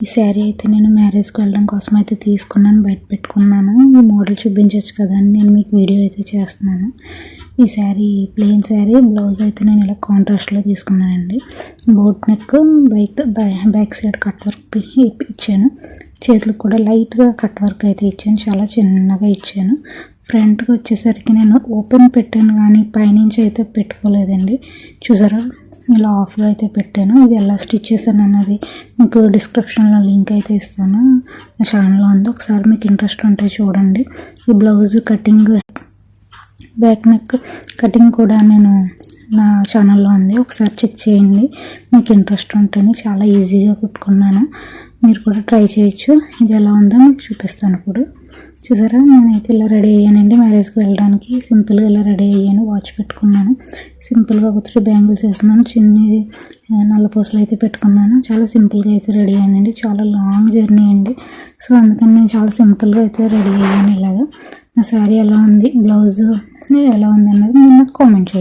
ఈ శారీ అయితే నేను మ్యారేజ్కి వెళ్ళడం కోసం అయితే తీసుకున్నాను, బయట పెట్టుకున్నాను. ఈ మోడల్ చూపించవచ్చు కదా అని నేను మీకు వీడియో అయితే చేస్తున్నాను. ఈ శారీ ప్లెయిన్ శారీ, బ్లౌజ్ అయితే నేను ఇలా కాంట్రాస్ట్లో తీసుకున్నానండి. Boat neck, back side cut work ఇచ్చాను. చేతులకు కూడా లైట్గా కట్ వర్క్ అయితే ఇచ్చాను, చాలా చిన్నగా ఇచ్చాను. ఫ్రంట్కి వచ్చేసరికి నేను ఓపెన్ పెట్టాను కానీ పైనుంచి అయితే పెట్టుకోలేదండి. చూసారా, ఇలా ఆఫ్గా అయితే పెట్టాను. ఇది ఎలా స్టిచ్ చేశాను అన్నది మీకు డిస్క్రిప్షన్లో లింక్ అయితే ఇస్తాను, నా ఛానల్లో ఉంది, ఒకసారి మీకు ఇంట్రెస్ట్ ఉంటే చూడండి. ఈ blouse cutting, back neck cutting కూడా నేను నా ఛానల్లో ఉంది, ఒకసారి చెక్ చేయండి. మీకు ఇంట్రెస్ట్ ఉంటేనే చాలా ఈజీగా కుట్టుకున్నాను, మీరు కూడా ట్రై చేయొచ్చు. ఇది ఎలా ఉందో మీకు చూపిస్తాను ఇప్పుడు. చూసారా, నేనైతే ఇలా రెడీ అయ్యానండి మ్యారేజ్కి వెళ్ళడానికి. సింపుల్గా ఇలా రెడీ అయ్యాను, వాచ్ పెట్టుకున్నాను, సింపుల్గా ఒక 3 బ్యాంగిల్స్ వేస్తున్నాను, చిన్ని నల్ల పూసలు అయితే పెట్టుకున్నాను. చాలా సింపుల్గా అయితే రెడీ అయ్యానండి. చాలా లాంగ్ జర్నీ అండి, సో అందుకని నేను చాలా సింపుల్గా అయితే రెడీ అయ్యాను. ఇలాగా నా శారీ ఎలా ఉంది, బ్లౌజ్ ఎలా ఉంది అన్నది మీరు నాకు కామెంట్ చేయండి.